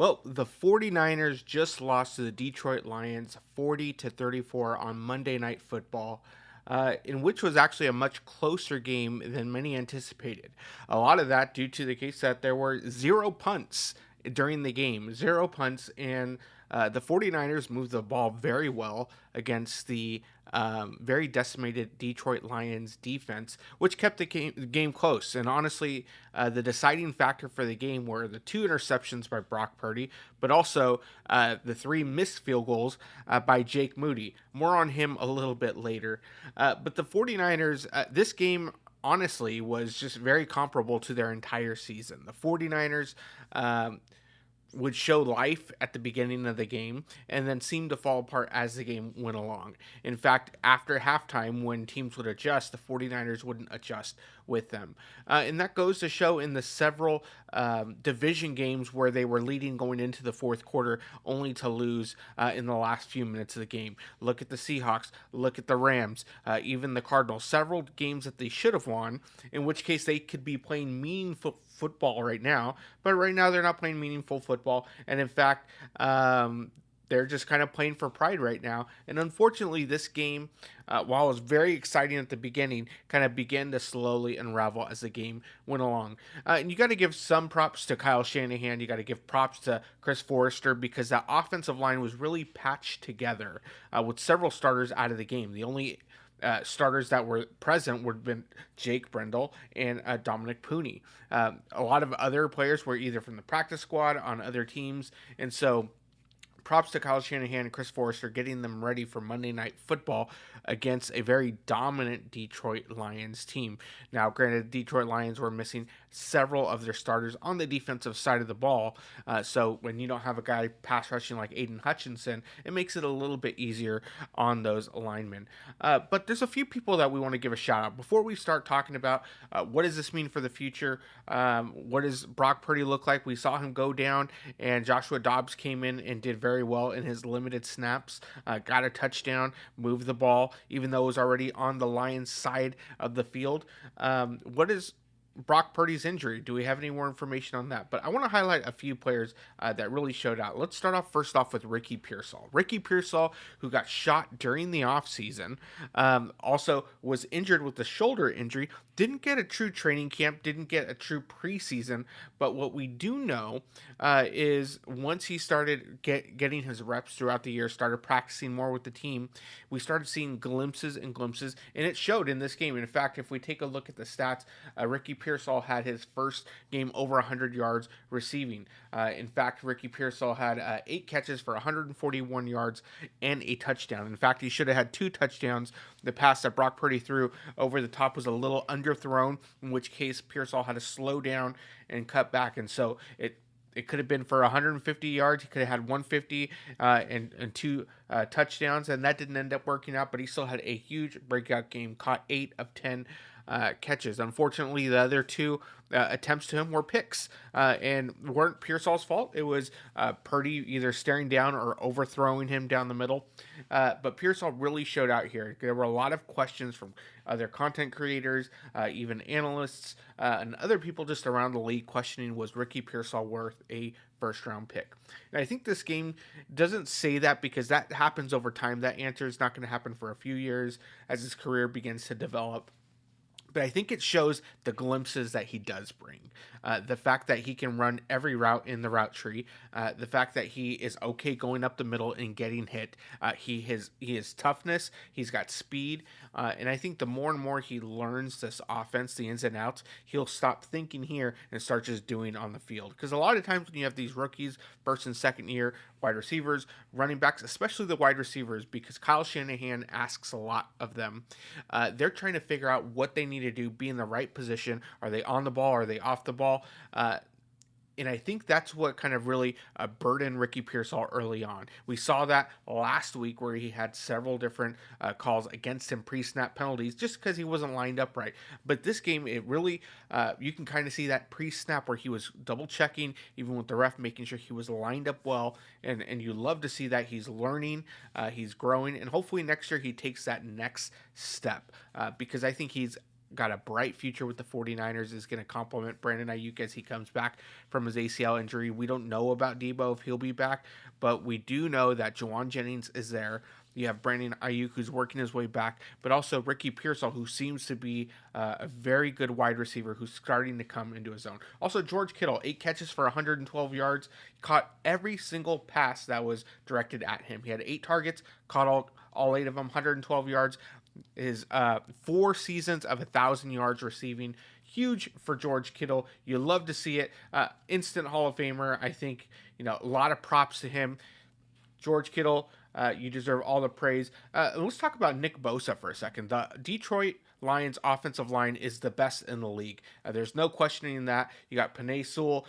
Well, the 49ers just lost to the Detroit Lions 40 to 34 on Monday Night Football. In which was actually a much closer game than many anticipated. A lot of that due to the case that there were zero punts during the game, zero punts, and the 49ers moved the ball very well against the very decimated Detroit Lions defense, which kept the game close. And honestly, the deciding factor for the game were the two interceptions by Brock Purdy, but also the three missed field goals by Jake Moody. More on him a little bit later. But the 49ers, this game honestly was just very comparable to their entire season. The 49ers would show life at the beginning of the game and then seem to fall apart as the game went along. In fact, after halftime, when teams would adjust, the 49ers wouldn't adjust with them. And that goes to show in the several division games where they were leading going into the fourth quarter, only to lose in the last few minutes of the game. Look at the Seahawks, look at the Rams, even the Cardinals. Several games that they should have won, in which case they could be playing meaningful football right now, but right now they're not playing meaningful football, and in fact, they're just kind of playing for pride right now. And unfortunately, this game, while it was very exciting at the beginning, kind of began to slowly unravel as the game went along. And you got to give some props to Kyle Shanahan. You got to give props to Chris Forrester because that offensive line was really patched together with several starters out of the game. The only starters that were present would have been Jake Brendel and Dominic Pooney. A lot of other players were either from the practice squad on other teams, and so props to Kyle Shanahan and Chris Forrester getting them ready for Monday Night Football against a very dominant Detroit Lions team. Now, granted, Detroit Lions were missing several of their starters on the defensive side of the ball, so when you don't have a guy pass rushing like Aiden Hutchinson, it makes it a little bit easier on those linemen. But there's a few people that we want to give a shout out before we start talking about what does this mean for the future. What does Brock Purdy look like? We saw him go down, and Joshua Dobbs came in and did very well in his limited snaps, got a touchdown, moved the ball, even though it was already on the Lions' side of the field. What is Brock Purdy's injury? Do we have any more information on that? But I want to highlight a few players that really showed out. Let's start off first off with Ricky Pearsall. Ricky Pearsall, who got shot during the offseason, also was injured with a shoulder injury, didn't get a true training camp, didn't get a true preseason. But what we do know is once he started getting his reps throughout the year, started practicing more with the team, we started seeing glimpses and glimpses, and it showed in this game. In fact, if we take a look at the stats, Ricky Pearsall had his first game over 100 yards receiving. In fact, Ricky Pearsall had 8 catches for 141 yards and a touchdown. In fact, he should have had 2 touchdowns. The pass that Brock Purdy threw over the top was a little underthrown, in which case Pearsall had to slow down and cut back. And so it could have been for 150 yards. He could have had 150 and 2 touchdowns, and that didn't end up working out, but he still had a huge breakout game, caught 8 of 10 catches. Unfortunately, the other 2 attempts to him were picks and weren't Pearsall's fault. It was Purdy either staring down or overthrowing him down the middle. But Pearsall really showed out here. There were a lot of questions from other content creators, even analysts, and other people just around the league questioning, was Ricky Pearsall worth a first round pick? And I think this game doesn't say that because that happens over time. That answer is not going to happen for a few years as his career begins to develop. But I think it shows the glimpses that he does bring. The fact that he can run every route in the route tree. The fact that he is okay going up the middle and getting hit. He has toughness. He's got speed. And I think the more and more he learns this offense, the ins and outs, he'll stop thinking here and start just doing on the field. Because a lot of times when you have these rookies, first and second year, wide receivers, running backs, especially the wide receivers, because Kyle Shanahan asks a lot of them. They're trying to figure out what they need to do, be in the right position. Are they on the ball? Are they off the ball? And I think that's what kind of really burdened Ricky Pearsall early on. We saw that last week where he had several different calls against him, pre-snap penalties, just because he wasn't lined up right. But this game, it really, you can kind of see that pre-snap where he was double-checking, even with the ref, making sure he was lined up well. And you love to see that he's learning, he's growing, and hopefully next year he takes that next step because I think he's got a bright future with the 49ers, is going to complement Brandon Ayuk as he comes back from his ACL injury. We don't know about Debo if he'll be back, but we do know that Juwan Jennings is there. You have Brandon Ayuk, who's working his way back, but also Ricky Pearsall, who seems to be a very good wide receiver who's starting to come into his own. Also, George Kittle, 8 catches for 112 yards, caught every single pass that was directed at him. He had 8 targets, caught all 8 of them, 112 yards. His 4 seasons of 1,000 yards receiving. Huge for George Kittle. You love to see it. Instant Hall of Famer. I think, a lot of props to him. George Kittle, you deserve all the praise. Let's talk about Nick Bosa for a second. The Detroit Lions offensive line is the best in the league. There's no questioning that. You got Penei Sewell.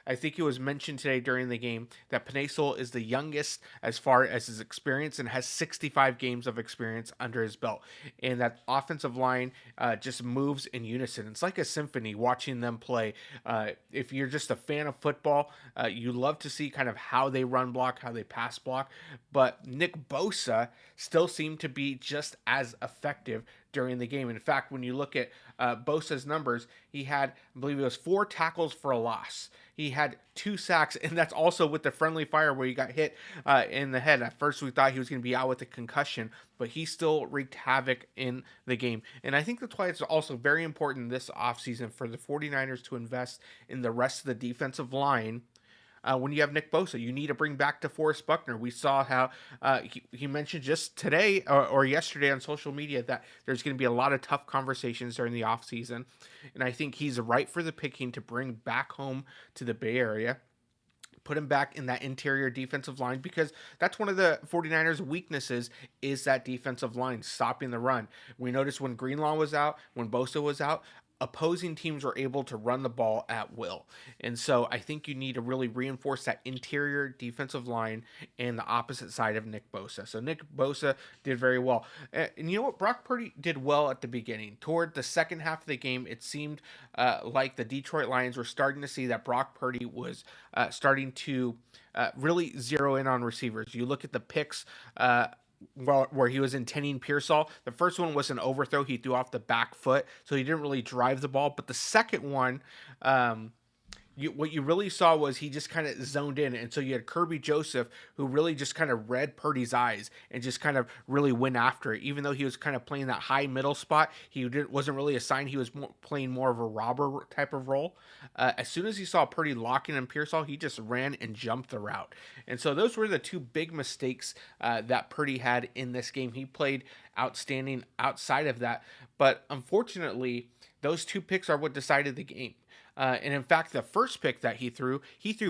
I think it was mentioned today during the game that Penei Sewell is the youngest as far as his experience and has 65 games of experience under his belt. And that offensive line just moves in unison. It's like a symphony watching them play. If you're just a fan of football, you love to see kind of how they run block, how they pass block. But Nick Bosa still seemed to be just as effective during the game. In fact, when you look at Bosa's numbers, he had, I believe it was 4 tackles for a loss. He had 2 sacks, and that's also with the friendly fire where he got hit in the head. At first, we thought he was going to be out with a concussion, but he still wreaked havoc in the game. And I think that's why it's also very important this offseason for the 49ers to invest in the rest of the defensive line. When you have Nick Bosa, you need to bring back DeForest Buckner. We saw how he mentioned just today or yesterday on social media that there's going to be a lot of tough conversations during the offseason. And I think he's right for the picking to bring back home to the Bay Area. Put him back in that interior defensive line because that's one of the 49ers' weaknesses is that defensive line, stopping the run. We noticed when Greenlaw was out, when Bosa was out, opposing teams were able to run the ball at will. And so I think you need to really reinforce that interior defensive line and the opposite side of Nick Bosa. So Nick Bosa did very well. And you know what? Brock Purdy did well at the beginning. Toward the second half of the game, it seemed like the Detroit Lions were starting to see that Brock Purdy was starting to really zero in on receivers. You look at the picks, where he was intending Pearsall. The first one was an overthrow. He threw off the back foot, so he didn't really drive the ball. But the second one, what you really saw was he just kind of zoned in. And so you had Kirby Joseph, who really just kind of read Purdy's eyes and just kind of really went after it. Even though he was kind of playing that high middle spot, wasn't really assigned. He was playing more of a robber type of role. As soon as he saw Purdy locking in Pearsall, he just ran and jumped the route. And so those were the 2 big mistakes that Purdy had in this game. He played outstanding outside of that. But unfortunately, those 2 picks are what decided the game. And in fact, the first pick that he threw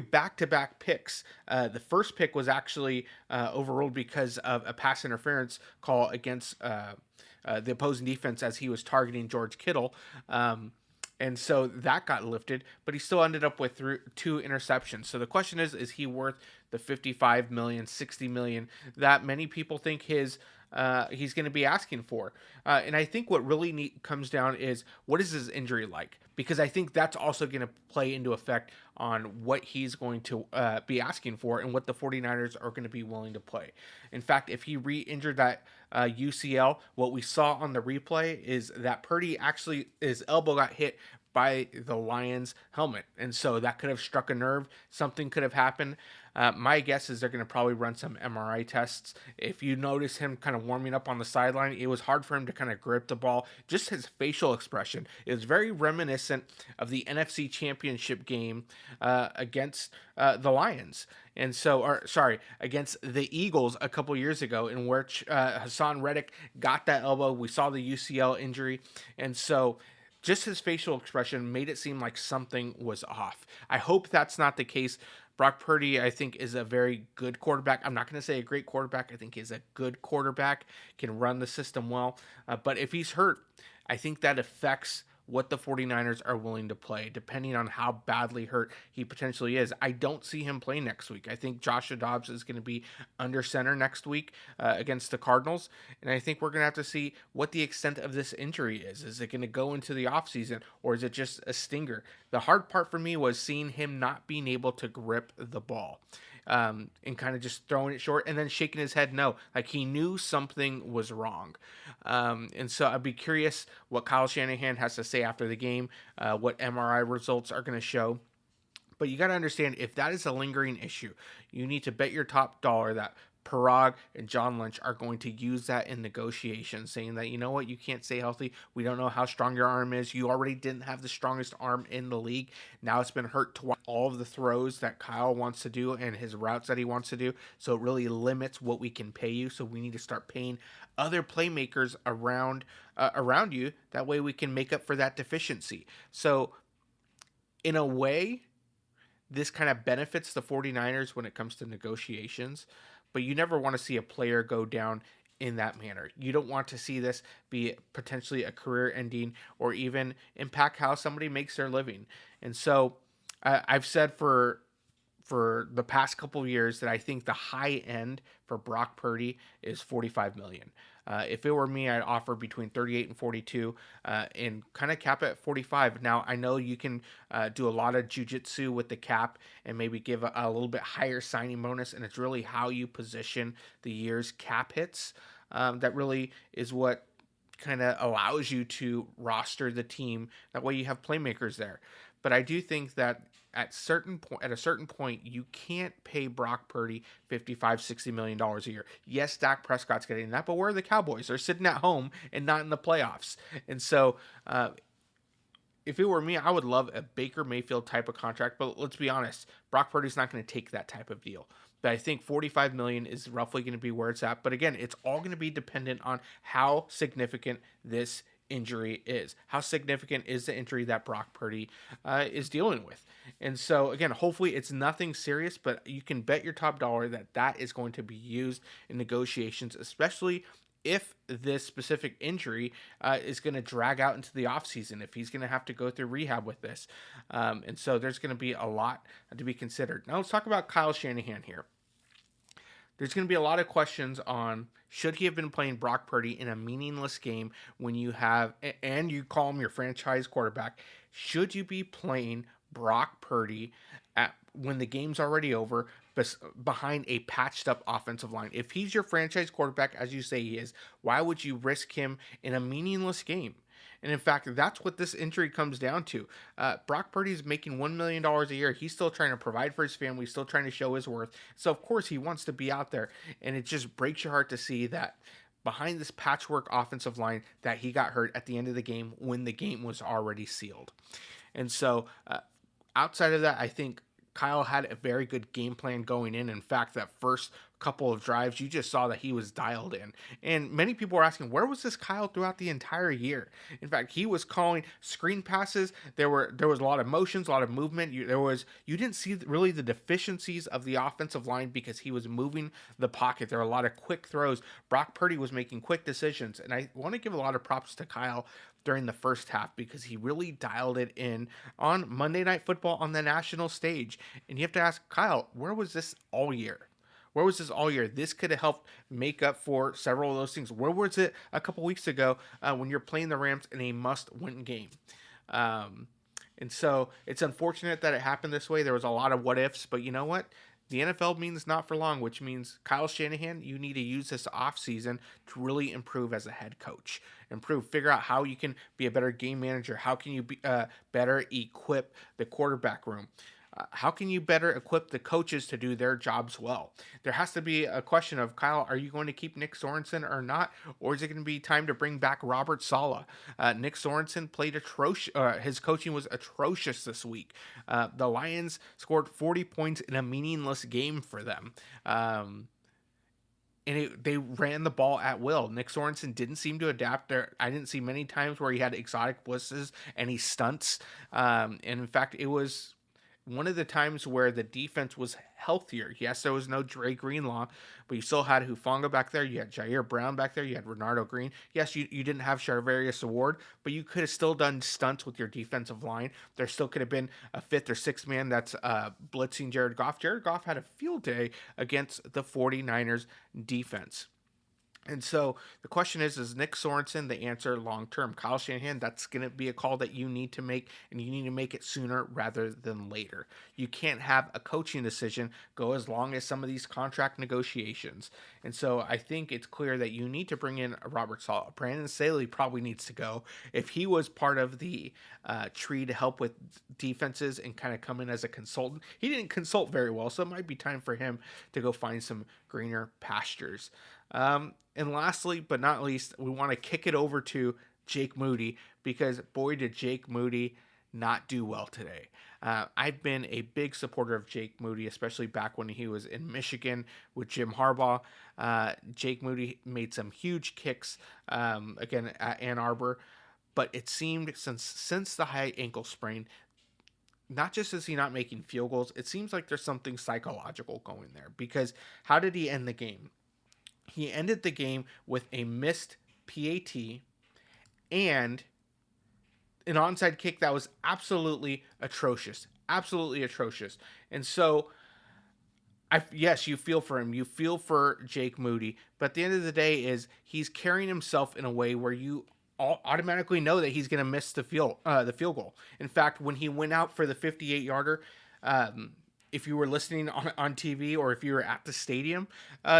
back-to-back picks. The first pick was actually overruled because of a pass interference call against the opposing defense as he was targeting George Kittle. And so that got lifted, but he still ended up with 2 interceptions. So the question is he worth the $55 million, $60 million that many people think he's going to be asking for? And I think what really comes down is what is his injury like? Because I think that's also going to play into effect on what he's going to be asking for and what the 49ers are going to be willing to play. In fact, if he re-injured that UCL, what we saw on the replay is that Purdy actually, his elbow got hit by the Lions helmet. And so that could have struck a nerve. Something could have happened. My guess is they're going to probably run some MRI tests. If you notice him kind of warming up on the sideline, it was hard for him to kind of grip the ball. Just his facial expression is very reminiscent of the NFC Championship game against the Lions. And so, against the Eagles a couple years ago, in which Hassan Reddick got that elbow. We saw the UCL injury. And so just his facial expression made it seem like something was off. I hope that's not the case. Brock Purdy, I think, is a very good quarterback. I'm not going to say a great quarterback. I think he's a good quarterback, can run the system well. But if he's hurt, I think that affects what the 49ers are willing to play, depending on how badly hurt he potentially is. I don't see him play next week. I think Joshua Dobbs is going to be under center next week against the Cardinals, and I think we're going to have to see what the extent of this injury is. Is it going to go into the offseason, or is it just a stinger? The hard part for me was seeing him not being able to grip the ball. and kind of just throwing it short and then shaking his head no. Like he knew something was wrong. And so I'd be curious what Kyle Shanahan has to say after the game, what MRI results are going to show. But you got to understand, if that is a lingering issue, you need to bet your top dollar that Parag and John Lynch are going to use that in negotiations, saying that, you know what, you can't stay healthy. We don't know how strong your arm is. You already didn't have the strongest arm in the league. Now it's been hurt to watch all of the throws that Kyle wants to do and his routes that he wants to do. So it really limits what we can pay you. So we need to start paying other playmakers around you. That way we can make up for that deficiency. So in a way, this kind of benefits the 49ers when it comes to negotiations, but you never want to see a player go down in that manner. You don't want to see this be potentially a career ending or even impact how somebody makes their living. And so I've said for the past couple of years that I think the high end for Brock Purdy is 45 million. If it were me, I'd offer between 38 and 42 and kind of cap at 45. Now, I know you can do a lot of jujitsu with the cap and maybe give a little bit higher signing bonus, and it's really how you position the year's cap hits. That really is what kind of allows you to roster the team. That way you have playmakers there. But I do think that at a certain point, you can't pay Brock Purdy $55-60 million a year. Yes, Dak Prescott's getting that, but where are the Cowboys? They're sitting at home and not in the playoffs. And so if it were me, I would love a Baker Mayfield type of contract, but let's be honest, Brock Purdy's not going to take that type of deal. But I think 45 million is roughly going to be where it's at. But again, it's all going to be dependent on how significant this injury is. How significant is the injury that Brock Purdy is dealing with? And so again, hopefully it's nothing serious, but you can bet your top dollar that that is going to be used in negotiations, especially if this specific injury is going to drag out into the offseason, if he's going to have to go through rehab with this. And so there's going to be a lot to be considered. Now let's talk about Kyle Shanahan here. There's going to be a lot of questions on should he have been playing Brock Purdy in a meaningless game when you have, and you call him your franchise quarterback. Should you be playing Brock Purdy when the game's already over behind a patched up offensive line? If he's your franchise quarterback, as you say he is, why would you risk him in a meaningless game? And in fact, that's what this injury comes down to. Brock Purdy's making $1 million a year. He's still trying to provide for his family, still trying to show his worth. So, of course, he wants to be out there. And it just breaks your heart to see that behind this patchwork offensive line that he got hurt at the end of the game when the game was already sealed. And so, outside of that, I think Kyle had a very good game plan going in. In fact, that first couple of drives, you just saw that he was dialed in. And many people were asking, where was this Kyle throughout the entire year? In fact, he was calling screen passes. There was a lot of motions, a lot of movement. You didn't see really the deficiencies of the offensive line because he was moving the pocket. There were a lot of quick throws. Brock Purdy was making quick decisions. And I want to give a lot of props to Kyle during the first half because he really dialed it in on Monday Night Football on the national stage. And you have to ask, Kyle, where was this all year? Where was this all year? This could have helped make up for several of those things. Where was it a couple weeks ago when you're playing the Rams in a must-win game? And so it's unfortunate that it happened this way. There was a lot of what-ifs, but you know what? The NFL means not for long, which means Kyle Shanahan, you need to use this offseason to really improve as a head coach. Figure out how you can be a better game manager. How can you be, better equip the quarterback room? How can you better equip the coaches to do their jobs well? There has to be a question of, Kyle, are you going to keep Nick Sorensen or not? Or is it going to be time to bring back Robert Saleh? Nick Sorensen played atrocious. His coaching was atrocious this week. The Lions scored 40 points in a meaningless game for them. They ran the ball at will. Nick Sorensen didn't seem to adapt there. I didn't see many times where he had exotic blitzes and he stunts. And in fact, it was one of the times where the defense was healthier. Yes, there was no Dre Greenlaw, but you still had Hufanga back there. You had Jair Brown back there. You had Renardo Green. Yes, you didn't have Charvarius Ward, but you could have still done stunts with your defensive line. There still could have been a fifth or sixth man that's blitzing Jared Goff. Jared Goff had a field day against the 49ers defense. And so the question is Nick Sorensen the answer long term? Kyle Shanahan, that's going to be a call that you need to make, and you need to make it sooner rather than later. You can't have a coaching decision go as long as some of these contract negotiations. And so I think it's clear that you need to bring in a Robert Sala. Brandon Staley probably needs to go. If he was part of the tree to help with defenses and kind of come in as a consultant, he didn't consult very well, so it might be time for him to go find some greener pastures. And lastly, but not least, we want to kick it over to Jake Moody because boy, did Jake Moody not do well today. I've been a big supporter of Jake Moody, especially back when he was in Michigan with Jim Harbaugh. Jake Moody made some huge kicks again at Ann Arbor, but it seemed since the high ankle sprain, not just is he not making field goals, it seems like there's something psychological going there. Because how did he end the game? He ended the game with a missed PAT and an onside kick that was absolutely atrocious. Absolutely atrocious. And so, yes, you feel for him. You feel for Jake Moody. But at the end of the day he's carrying himself in a way where you automatically know that he's going to miss the field goal. In fact, when he went out for the 58-yarder, if you were listening on TV or if you were at the stadium,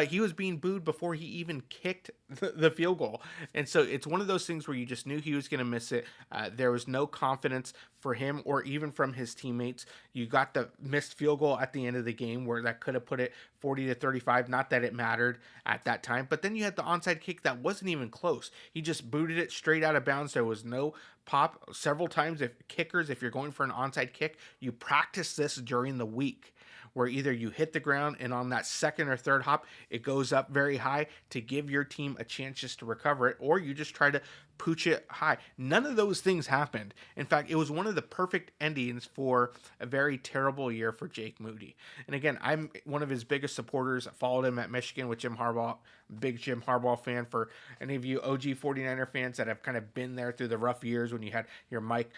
he was being booed before he even kicked the field goal. And so it's one of those things where you just knew he was going to miss it. There was no confidence for him or even from his teammates. You got the missed field goal at the end of the game where that could have put it 40-35. Not that it mattered at that time, but then you had the onside kick that wasn't even close. He just booted it straight out of bounds. There was no pop. Several times, if you're going for an onside kick, you practice this during the week where either you hit the ground and on that second or third hop, it goes up very high to give your team a chance just to recover it, or you just try to pooch it high. None of those things happened. In fact, it was one of the perfect endings for a very terrible year for Jake Moody. And again, I'm one of his biggest supporters. I followed him at Michigan with Jim Harbaugh. Big Jim Harbaugh fan. For any of you OG 49er fans that have kind of been there through the rough years when you had your Mike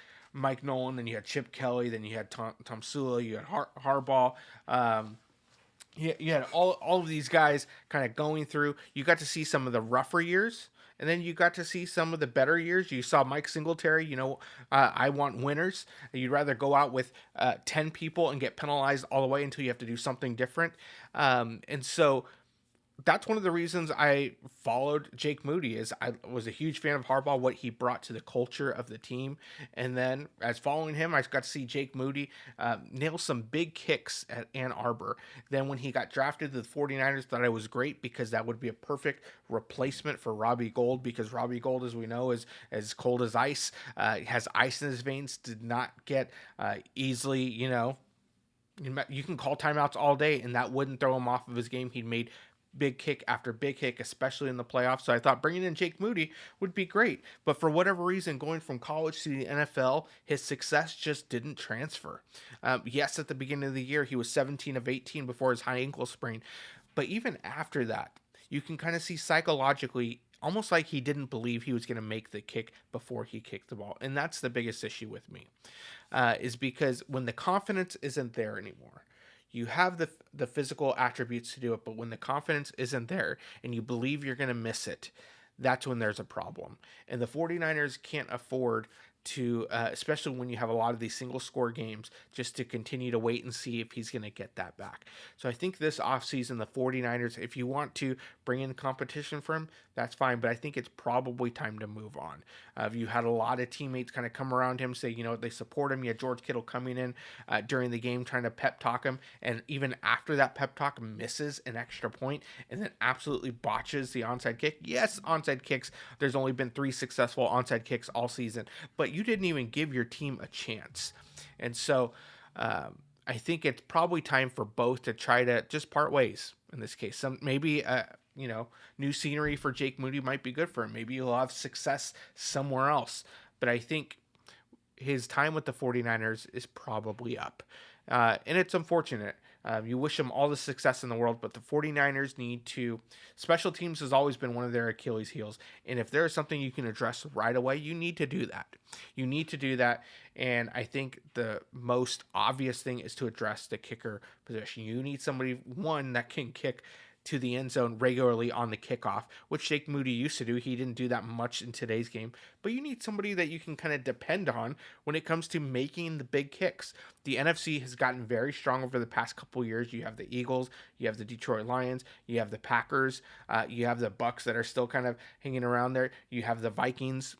Nolan, then you had Chip Kelly, then you had Tom Sula, you had Harbaugh. You had all of these guys kind of going through. You got to see some of the rougher years, and then you got to see some of the better years. You saw Mike Singletary, I want winners. You'd rather go out with 10 people and get penalized all the way until you have to do something different. And so that's one of the reasons I followed Jake Moody. Is I was a huge fan of Harbaugh, what he brought to the culture of the team. And then as following him, I got to see Jake Moody nail some big kicks at Ann Arbor. Then when he got drafted to the 49ers, thought it was great because that would be a perfect replacement for Robbie Gould, because Robbie Gould, as we know, is as cold as ice, has ice in his veins, did not get easily, you can call timeouts all day and that wouldn't throw him off of his game. He'd made big kick after big kick, especially in the playoffs. So I thought bringing in Jake Moody would be great. But for whatever reason, going from college to the NFL, his success just didn't transfer. Yes, at the beginning of the year, he was 17 of 18 before his high ankle sprain. But even after that, you can kind of see psychologically almost like he didn't believe he was going to make the kick before he kicked the ball. And that's the biggest issue with me, is because when the confidence isn't there anymore, you have the physical attributes to do it, but when the confidence isn't there and you believe you're going to miss it, that's when there's a problem. And the 49ers can't afford to, especially when you have a lot of these single score games, just to continue to wait and see if he's going to get that back. So I think this offseason, the 49ers, if you want to bring in competition for him, that's fine. But I think it's probably time to move on. You had a lot of teammates kind of come around him, say, they support him. You had George Kittle coming in during the game trying to pep talk him. And even after that pep talk, misses an extra point and then absolutely botches the onside kick. Yes, onside kicks. There's only been 3 successful onside kicks all season, but you didn't even give your team a chance. And so I think it's probably time for both to try to just part ways in this case. Maybe new scenery for Jake Moody might be good for him. Maybe he'll have success somewhere else. But I think his time with the 49ers is probably up. And it's unfortunate. You wish him all the success in the world, but the 49ers need to... Special teams has always been one of their Achilles heels. And if there is something you can address right away, you need to do that. You need to do that. And I think the most obvious thing is to address the kicker position. You need somebody, one, that can kick to the end zone regularly on the kickoff, which Jake Moody used to do. He didn't do that much in today's game, but you need somebody that you can kind of depend on when it comes to making the big kicks. The NFC has gotten very strong over the past couple years. You have the Eagles, you have the Detroit Lions, you have the Packers, you have the Bucks that are still kind of hanging around there. You have the Vikings.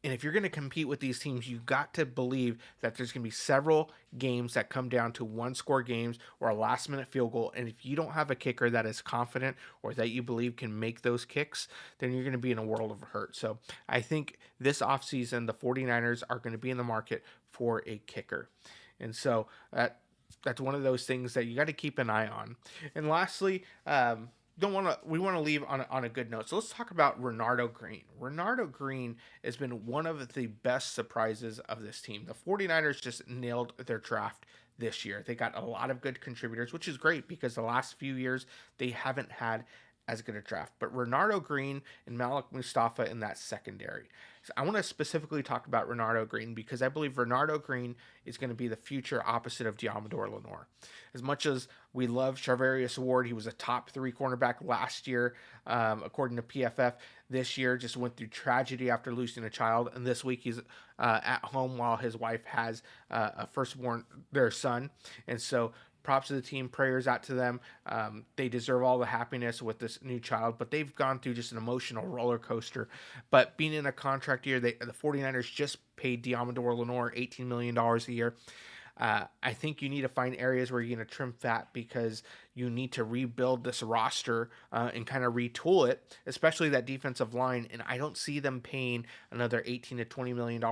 And if you're going to compete with these teams, you've got to believe that there's going to be several games that come down to one score games or a last minute field goal. And if you don't have a kicker that is confident or that you believe can make those kicks, then you're going to be in a world of hurt. So I think this offseason, the 49ers are going to be in the market for a kicker. And so that's one of those things that you got to keep an eye on. And lastly, we want to leave on a good note. So let's talk about Renardo Green. Renardo Green has been one of the best surprises of this team. The 49ers just nailed their draft this year. They got a lot of good contributors, which is great because the last few years they haven't had as good a draft. But Renardo Green and Malik Mustafa in that secondary. So I want to specifically talk about Renardo Green because I believe Renardo Green is going to be the future opposite of Diamador Lenore. As much as we love Charvarius Ward, he was a top 3 cornerback last year, according to PFF. This year just went through tragedy after losing a child, and this week he's at home while his wife has a firstborn, their son. And so props to the team, prayers out to them. They deserve all the happiness with this new child, but they've gone through just an emotional roller coaster. But being in a contract year, the 49ers just paid Diamador Lenore $18 million a year. I think you need to find areas where you're going to trim fat because you need to rebuild this roster and kind of retool it, especially that defensive line. And I don't see them paying another $18 to $20 million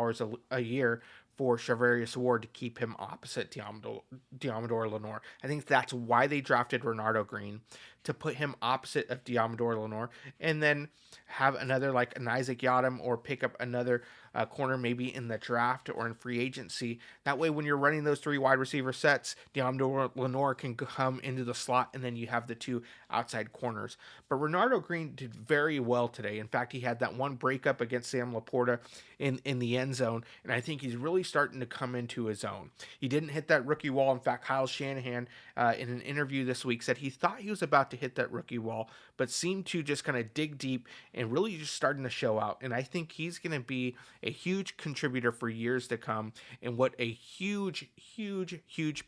a year for Charvarius Ward to keep him opposite Diamador Lenore. I think that's why they drafted Renardo Green, to put him opposite of Diamador Lenore, and then have another like an Isaac Yadam or pick up another corner maybe in the draft or in free agency. That way when you're running those 3 wide receiver sets, Diamador Lenore can come into the slot and then you have the 2 outside corners. But Renardo Green did very well today. In fact, he had that one breakup against Sam Laporta in the end zone, and I think he's really starting to come into his own. He didn't hit that rookie wall. In fact, Kyle Shanahan in an interview this week said he thought he was about to hit that rookie wall, but seemed to just kind of dig deep and really just starting to show out. And I think he's going to be a huge contributor for years to come, and what a huge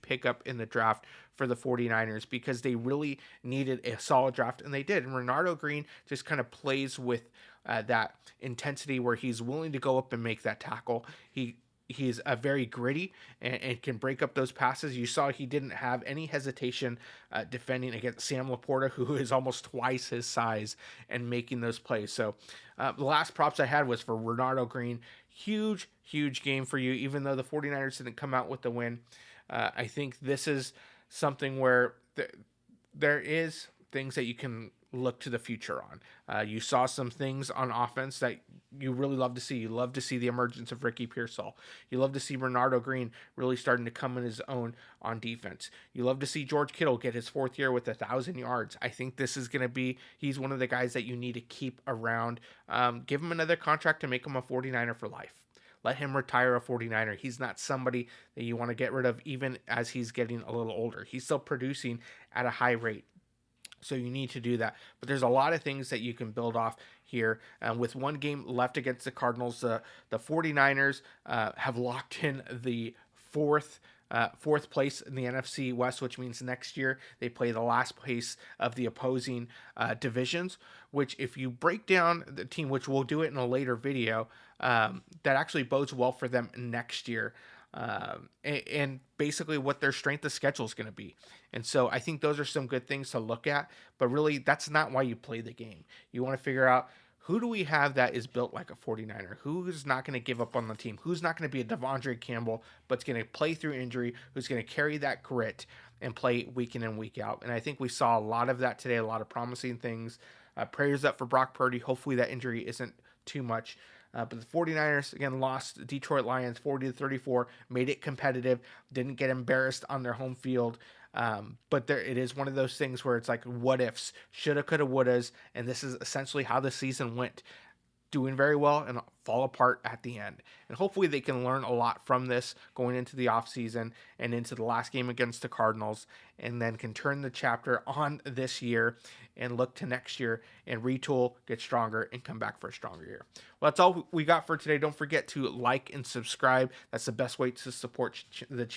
pickup in the draft for the 49ers, because they really needed a solid draft, and they did. And Renardo Green just kind of plays with that intensity where he's willing to go up and make that tackle. He's a very gritty and can break up those passes. You saw he didn't have any hesitation defending against Sam Laporta, who is almost twice his size, and making those plays. So the last props I had was for Renardo Green. Huge game for you, even though the 49ers didn't come out with the win. I think this is something where there is things that you can look to the future on. You saw some things on offense that you really love to see. You love to see the emergence of Ricky Pearsall. You love to see Renardo Green really starting to come in his own on defense. You love to see George Kittle get his 4th year with 1,000 yards. I think this is going to be, he's one of the guys that you need to keep around. Give him another contract to make him a 49er for life. Let him retire a 49er. He's not somebody that you want to get rid of even as he's getting a little older. He's still producing at a high rate. So you need to do that. But there's a lot of things that you can build off here. With one game left against the Cardinals, the 49ers have locked in the fourth place in the NFC West, which means next year they play the last place of the opposing divisions, which if you break down the team, which we'll do it in a later video, that actually bodes well for them next year. And basically what their strength of schedule is going to be. And so I think those are some good things to look at, but really that's not why you play the game. You want to figure out, who do we have that is built like a 49er? Who's not going to give up on the team? Who's not going to be a Devondre Campbell, but's going to play through injury, who's going to carry that grit and play week in and week out? And I think we saw a lot of that today, a lot of promising things. Prayers up for Brock Purdy. Hopefully that injury isn't too much. But the 49ers, again, lost the Detroit Lions 40-34, made it competitive, didn't get embarrassed on their home field. But it is one of those things where it's like what ifs, shoulda, coulda, wouldas, and this is essentially how the season went. doing very well and fall apart at the end. And hopefully they can learn a lot from this going into the offseason and into the last game against the Cardinals, and then can turn the chapter on this year and look to next year and retool, get stronger, and come back for a stronger year. Well, that's all we got for today. Don't forget to like and subscribe. That's the best way to support the channel.